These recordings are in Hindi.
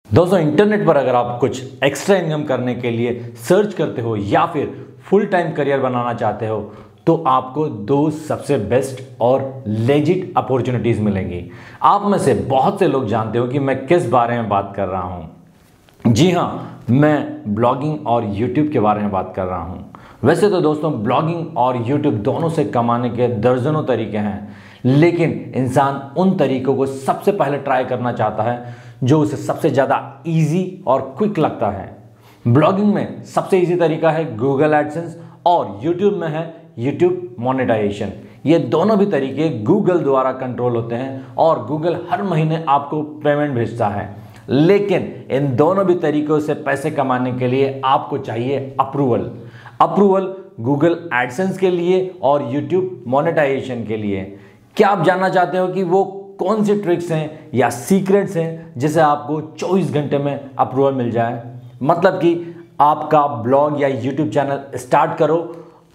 दोस्तों, इंटरनेट पर अगर आप कुछ एक्स्ट्रा इनकम करने के लिए सर्च करते हो या फिर फुल टाइम करियर बनाना चाहते हो तो आपको दो सबसे बेस्ट और लेजिट अपॉर्चुनिटीज मिलेंगी। आप में से बहुत से लोग जानते हो कि मैं किस बारे में बात कर रहा हूं। जी हां, मैं ब्लॉगिंग और यूट्यूब के बारे में बात कर रहा हूं। वैसे तो दोस्तों, ब्लॉगिंग और यूट्यूब दोनों से कमाने के दर्जनों तरीके हैं, लेकिन इंसान उन तरीकों को सबसे पहले ट्राई करना चाहता है जो उसे सबसे ज़्यादा इजी और क्विक लगता है। ब्लॉगिंग में सबसे इजी तरीका है गूगल एडसेंस और यूट्यूब में है यूट्यूब मोनेटाइजेशन। ये दोनों भी तरीके गूगल द्वारा कंट्रोल होते हैं और गूगल हर महीने आपको पेमेंट भेजता है। लेकिन इन दोनों भी तरीकों से पैसे कमाने के लिए आपको चाहिए अप्रूवल गूगल एडसेंस के लिए और यूट्यूब मोनेटाइजेशन के लिए। क्या आप जानना चाहते हो कि वो कौन सी ट्रिक्स हैं या सीक्रेट्स हैं जिसे आपको 24 घंटे में अप्रूवल मिल जाए? मतलब कि आपका ब्लॉग या यूट्यूब चैनल स्टार्ट करो,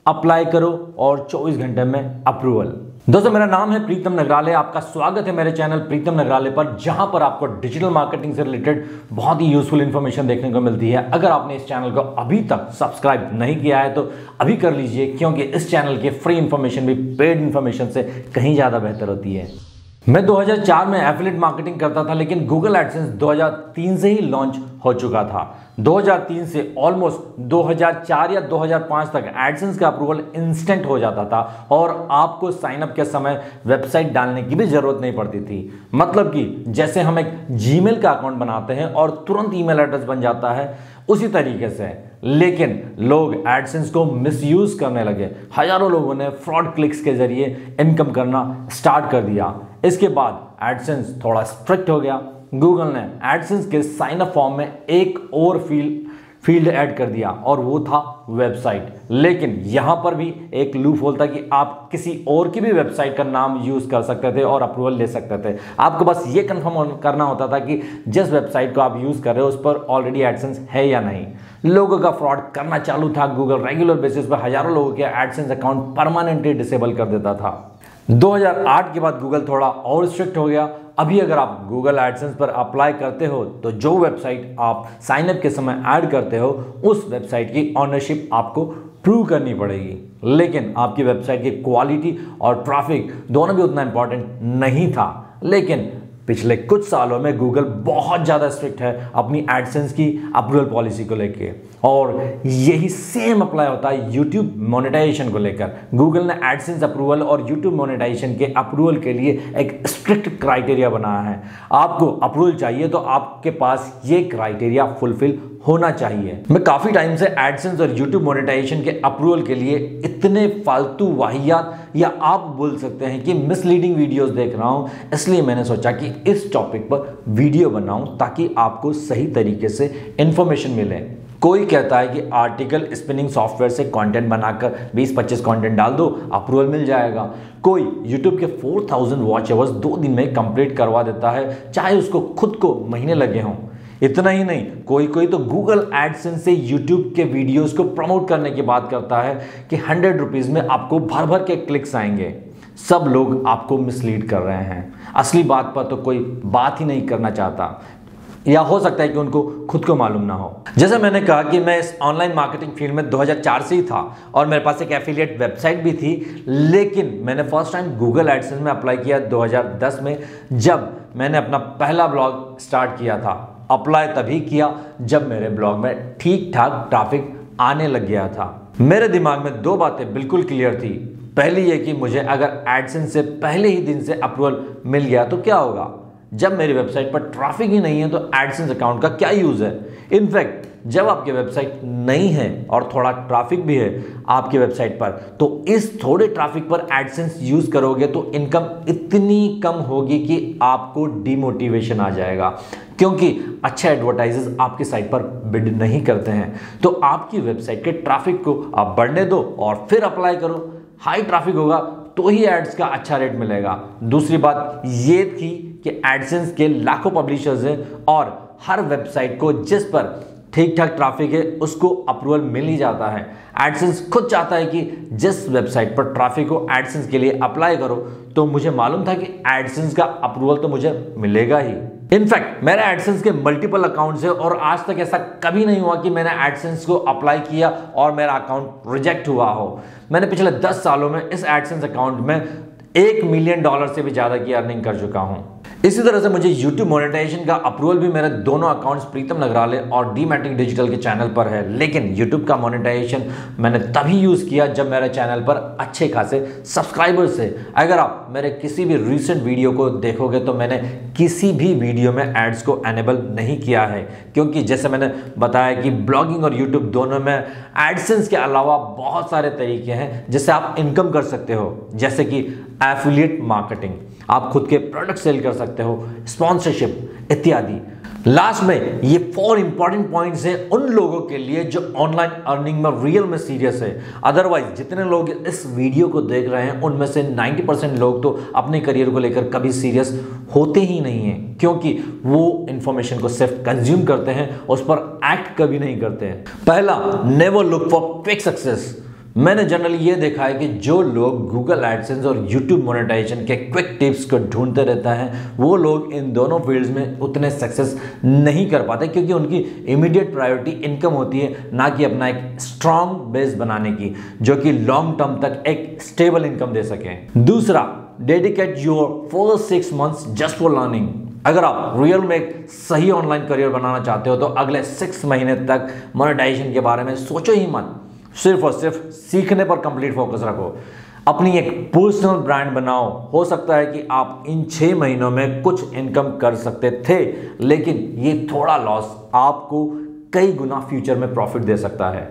अप्लाई करो और 24 घंटे में अप्रूवल। दोस्तों, मेरा नाम है प्रीतम नगराले। आपका स्वागत है मेरे चैनल प्रीतम नगराले पर, जहां पर आपको डिजिटल मार्केटिंग से रिलेटेड बहुत ही यूजफुल इंफॉर्मेशन देखने को मिलती है। अगर आपने इस चैनल को अभी तक सब्सक्राइब नहीं किया है तो अभी कर लीजिए, क्योंकि इस चैनल की फ्री इंफॉर्मेशन भी पेड इंफॉर्मेशन से कहीं ज़्यादा बेहतर होती है। मैं 2004 में एफिलिएट मार्केटिंग करता था, लेकिन गूगल एडसेंस 2003 से ही लॉन्च हो चुका था। 2003 से ऑलमोस्ट 2004 या 2005 तक एडसेंस का अप्रूवल इंस्टेंट हो जाता था और आपको साइन अप के समय वेबसाइट डालने की भी जरूरत नहीं पड़ती थी। मतलब कि जैसे हम एक जीमेल का अकाउंट बनाते हैं और तुरंत ईमेल एड्रेस बन जाता है, उसी तरीके से। लेकिन लोग एडसेंस को मिसयूज करने लगे। हजारों लोगों ने फ्रॉड क्लिक्स के जरिए इनकम करना स्टार्ट कर दिया। इसके बाद एडसेंस थोड़ा स्ट्रिक्ट हो गया। गूगल ने एडसेंस के साइन अप फॉर्म में एक और फील्ड ऐड कर दिया और वो था वेबसाइट। लेकिन यहां पर भी एक लूप होल था कि आप किसी और की भी वेबसाइट का नाम यूज कर सकते थे और अप्रूवल ले सकते थे। आपको बस ये कंफर्म करना होता था कि जिस वेबसाइट को आप यूज कर रहे हो उस पर ऑलरेडी एडसेंस है या नहीं। लोगों का फ्रॉड करना चालू था। गूगल रेगुलर बेसिस पर हजारों लोगों के एडसेंस अकाउंट परमानेंटली डिसेबल कर देता था। 2008 के बाद गूगल थोड़ा और स्ट्रिक्ट हो गया। अभी अगर आप गूगल एडसेंस पर अप्लाई करते हो तो जो वेबसाइट आप साइन अप के समय ऐड करते हो उस वेबसाइट की ऑनरशिप आपको प्रूव करनी पड़ेगी। लेकिन आपकी वेबसाइट की क्वालिटी और ट्रैफिक दोनों भी उतना इंपॉर्टेंट नहीं था। लेकिन पिछले कुछ सालों में गूगल बहुत ज़्यादा स्ट्रिक्ट है अपनी एडसेंस की अप्रूवल पॉलिसी को लेके, और यही सेम अप्लाई होता है यूट्यूब मोनेटाइजेशन को लेकर। गूगल ने एडसेंस अप्रूवल और यूट्यूब मोनेटाइजेशन के अप्रूवल के लिए एक स्ट्रिक्ट क्राइटेरिया बनाया है। आपको अप्रूवल चाहिए तो आपके पास ये क्राइटेरिया फुलफिल होना चाहिए। मैं काफी टाइम से एडसेंस और यूट्यूब मोनेटाइजेशन के अप्रूवल के लिए इतने फालतू वाहियात या आप बोल सकते हैं कि मिसलीडिंग वीडियोस देख रहा हूं, इसलिए मैंने सोचा कि इस टॉपिक पर वीडियो बनाऊं ताकि आपको सही तरीके से इंफॉर्मेशन मिले। कोई कहता है कि आर्टिकल स्पिनिंग सॉफ्टवेयर से कंटेंट बनाकर 20-25 कंटेंट डाल दो, अप्रूवल मिल जाएगा। कोई YouTube के 4000 वॉच आवर्स 2 दिन में कंप्लीट करवा देता है, चाहे उसको खुद को महीने लगे हों। इतना ही नहीं, कोई तो गूगल एडसेंस से यूट्यूब के वीडियोस को प्रमोट करने की बात करता है कि 100 रुपीज में आपको भर भर के क्लिक्स आएंगे। सब लोग आपको मिसलीड कर रहे हैं। असली बात पर तो कोई बात ही नहीं करना चाहता, या हो सकता है कि उनको खुद को मालूम ना हो। जैसे मैंने कहा कि मैं इस ऑनलाइन मार्केटिंग फील्ड में 2004 से ही था और मेरे पास एक एफिलिएट वेबसाइट भी थी। लेकिन मैंने फर्स्ट टाइम गूगल एडसेंस में अप्लाई किया 2010 में, जब मैंने अपना पहला ब्लॉग स्टार्ट किया था। अप्लाई तभी किया जब मेरे ब्लॉग में ठीक ठाक ट्रैफिक आने लग गया था। मेरे दिमाग में दो बातें बिल्कुल क्लियर थी। पहली ये कि मुझे अगर एडसेंस से पहले ही दिन से अप्रूवल मिल गया तो क्या होगा। जब मेरी वेबसाइट पर ट्रैफिक ही नहीं है तो एडसेंस अकाउंट का क्या यूज है। इनफैक्ट जब आपकी वेबसाइट नहीं है और थोड़ा ट्रैफिक भी है आपकी वेबसाइट पर, तो इस थोड़े ट्रैफिक पर एडसेंस यूज करोगे तो इनकम इतनी कम होगी कि आपको डिमोटिवेशन आ जाएगा, क्योंकि अच्छे एडवर्टाइजर्स आपकी साइट पर बिड नहीं करते हैं। तो आपकी वेबसाइट के ट्रैफिक को आप बढ़ने दो और फिर अप्लाई करो। हाई ट्रैफिक होगा तो ही एड्स का अच्छा रेट मिलेगा। दूसरी बात ये थी कि एडसेंस के लाखों पब्लिशर्स हैं और हर वेबसाइट को जिस पर ठीक ठाक ट्रैफिक है उसको अप्रूवल मिल ही जाता है। एडसेंस खुद चाहता है कि जिस वेबसाइट पर ट्रैफिक हो एडसेंस के लिए अप्लाई करो, तो मुझे मालूम था कि एडसेंस का अप्रूवल तो मुझे मिलेगा ही। इनफैक्ट मेरे एडसेंस के मल्टीपल अकाउंट्स है और आज तक ऐसा कभी नहीं हुआ कि मैंने एडसेंस को अप्लाई किया और मेरा अकाउंट रिजेक्ट हुआ हो। मैंने पिछले 10 सालों में इस एडसेंस अकाउंट में $1 मिलियन से भी ज्यादा की अर्निंग कर चुका हूं। इसी तरह से मुझे YouTube मोनेटाइजेशन का अप्रूवल भी मेरे दोनों अकाउंट्स प्रीतम नगराले और डीमैटिक डिजिटल के चैनल पर है, लेकिन YouTube का मोनेटाइजेशन मैंने तभी यूज किया जब मेरे चैनल पर अच्छे खासे सब्सक्राइबर्स थे। अगर आप मेरे किसी भी रीसेंट वीडियो को देखोगे तो मैंने किसी भी वीडियो में एड्स को एनेबल नहीं किया है, क्योंकि जैसे मैंने बताया कि ब्लॉगिंग और यूट्यूब दोनों में एडसेंस के अलावा बहुत सारे तरीके हैं जिससे आप इनकम कर सकते हो, जैसे कि एफिलिएट मार्केटिंग, आप खुद के प्रोडक्ट सेल कर सकते हो, स्पॉन्सरशिप इत्यादि। लास्ट में ये 4 इंपॉर्टेंट पॉइंट्स हैं उन लोगों के लिए जो ऑनलाइन अर्निंग में रियल में सीरियस है। अदरवाइज जितने लोग इस वीडियो को देख रहे हैं उनमें से 90% लोग तो अपने करियर को लेकर कभी सीरियस होते ही नहीं हैं, क्योंकि वो इंफॉर्मेशन को सिर्फ कंज्यूम करते हैं, उस पर एक्ट कभी नहीं करते हैं। पहला, never look for quick success. मैंने जनरली ये देखा है कि जो लोग गूगल एडसेंस और यूट्यूब मोनेटाइजेशन के क्विक टिप्स को ढूंढते रहता है वो लोग इन दोनों फील्ड्स में उतने सक्सेस नहीं कर पाते, क्योंकि उनकी इमीडिएट प्रायोरिटी इनकम होती है, ना कि अपना एक स्ट्रॉन्ग बेस बनाने की जो कि लॉन्ग टर्म तक एक स्टेबल इनकम दे सके। दूसरा, dedicate your first 6 months just for learning. अगर आप रियल में एक सही ऑनलाइन करियर बनाना चाहते हो तो अगले 6 महीने तक मोनेटाइजेशन के बारे में सोचो ही मत, सिर्फ और सिर्फ सीखने पर कंप्लीट फोकस रखो। अपनी एक पर्सनल ब्रांड बनाओ। हो सकता है कि आप इन 6 महीनों में कुछ इनकम कर सकते थे, लेकिन ये थोड़ा लॉस आपको कई गुना फ्यूचर में प्रॉफिट दे सकता है।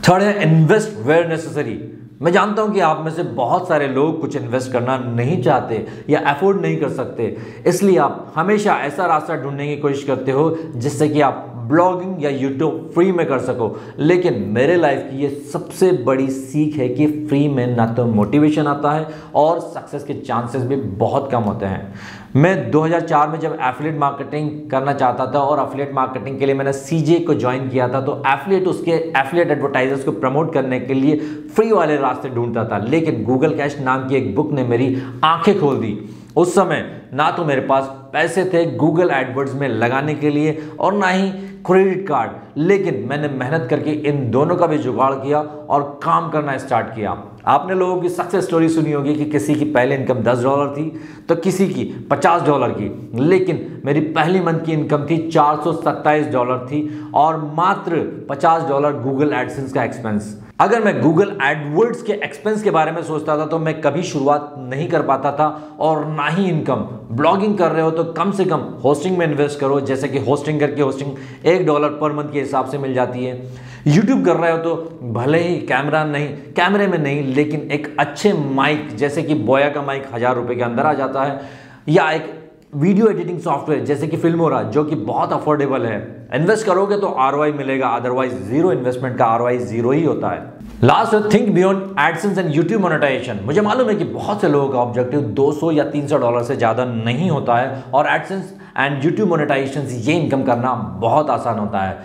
थर्ड है, इन्वेस्ट वेयर नेसेसरी। मैं जानता हूं कि आप में से बहुत सारे लोग कुछ इन्वेस्ट करना नहीं चाहते या अफोर्ड नहीं कर सकते, इसलिए आप हमेशा ऐसा रास्ता ढूंढने की कोशिश करते हो जिससे कि आप ब्लॉगिंग या यूट्यूब फ्री में कर सको। लेकिन मेरे लाइफ की ये सबसे बड़ी सीख है कि फ्री में ना तो मोटिवेशन आता है और सक्सेस के चांसेस भी बहुत कम होते हैं। मैं 2004 में जब एफिलिएट मार्केटिंग करना चाहता था और एफिलिएट मार्केटिंग के लिए मैंने सीजे को ज्वाइन किया था, तो एफिलिएट एडवर्टाइजर्स को प्रमोट करने के लिए फ्री वाले रास्ते ढूंढता था, लेकिन गूगल कैश नाम की एक बुक ने मेरी आंखें खोल दी। उस समय ना तो मेरे पास पैसे थे गूगल एडवर्ड्स में लगाने के लिए और ना ही क्रेडिट कार्ड, लेकिन मैंने मेहनत करके इन दोनों का भी जुगाड़ किया और काम करना स्टार्ट किया। आपने लोगों की सक्सेस स्टोरी सुनी होगी कि किसी की पहले इनकम $10 थी तो किसी की $50 की, लेकिन मेरी पहली मंथ की इनकम थी $427 थी और मात्र $50 गूगल एडसेंस का एक्सपेंस। अगर मैं गूगल एडवर्ड्स के एक्सपेंस के बारे में सोचता था तो मैं कभी शुरुआत नहीं कर पाता था और ना ही इनकम। ब्लॉगिंग कर रहे हो तो कम से कम होस्टिंग में इन्वेस्ट करो, जैसे कि होस्टिंग करके होस्टिंग $1 पर मंथ के हिसाब से मिल जाती है। यूट्यूब कर रहे हो तो भले ही कैमरे में नहीं, लेकिन एक अच्छे माइक जैसे कि बोया का माइक ₹1000 के अंदर आ जाता है, या एक वीडियो एडिटिंग सॉफ्टवेयर जैसे कि फिल्मोरा जो कि बहुत अफोर्डेबल है। इन्वेस्ट करोगे तो ROI मिलेगा, अदरवाइज जीरो इन्वेस्टमेंट का ROI जीरो ही होता है। लास्ट है, think beyond AdSense and YouTube monetisation. मुझे मालूम है कि बहुत से लोगों का ऑब्जेक्टिव $200 या $300 से ज्यादा नहीं होता है और एडसेंस एंड यूट्यूब मोनेटाइजेशन से ये इनकम करना बहुत आसान होता है,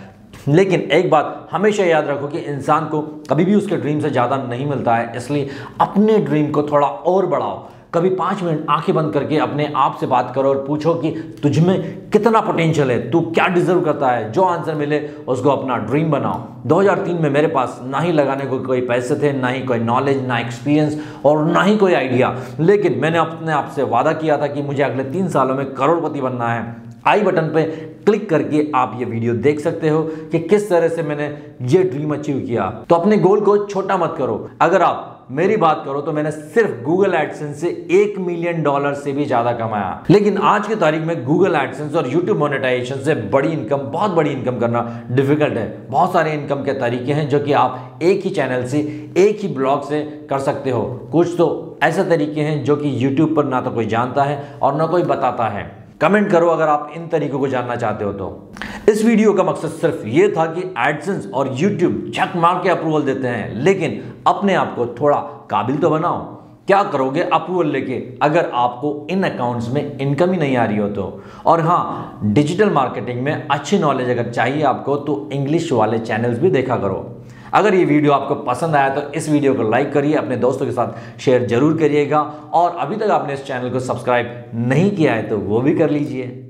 लेकिन एक बात हमेशा याद रखो कि इंसान को कभी भी उसके ड्रीम से ज्यादा नहीं मिलता है, इसलिए अपने ड्रीम को थोड़ा और बढ़ाओ। कभी 5 मिनट आंखें बंद करके अपने आप से बात करो और पूछो कि तुझमें कितना पोटेंशियल है, तू क्या डिजर्व करता है। जो आंसर मिले उसको अपना ड्रीम बनाओ। 2003 में मेरे पास ना ही लगाने को कोई पैसे थे, ना ही कोई नॉलेज, ना एक्सपीरियंस और ना ही कोई आइडिया, लेकिन मैंने अपने आप से वादा किया था कि मुझे अगले 3 सालों में करोड़पति बनना है। आई बटन पे क्लिक करके आप ये वीडियो देख सकते हो कि किस तरह से मैंने ये ड्रीम अचीव किया। तो अपने गोल को छोटा मत करो। अगर आप मेरी बात करो तो मैंने सिर्फ गूगल एडसेंस से $1 मिलियन से भी ज्यादा कमाया, लेकिन आज की तारीख में गूगल एडसेंस और यूट्यूब मोनेटाइजेशन से बहुत बड़ी इनकम करना डिफिकल्ट है। बहुत सारे इनकम के तरीके हैं जो कि आप एक ही चैनल से, एक ही ब्लॉग से कर सकते हो। कुछ तो ऐसे तरीके हैं जो कि यूट्यूब पर ना तो कोई जानता है और ना कोई बताता है। कमेंट करो अगर आप इन तरीकों को जानना चाहते हो तो। इस वीडियो का मकसद सिर्फ ये था कि एडसेंस और यूट्यूब झक मार के अप्रूवल देते हैं, लेकिन अपने आप को थोड़ा काबिल तो बनाओ। क्या करोगे अप्रूवल लेके अगर आपको इन अकाउंट्स में इनकम ही नहीं आ रही हो तो। और हाँ, डिजिटल मार्केटिंग में अच्छी नॉलेज अगर चाहिए आपको तो इंग्लिश वाले चैनल्स भी देखा करो। अगर ये वीडियो आपको पसंद आया तो इस वीडियो को लाइक करिए, अपने दोस्तों के साथ शेयर जरूर करिएगा और अभी तक आपने इस चैनल को सब्सक्राइब नहीं किया है तो वो भी कर लीजिए।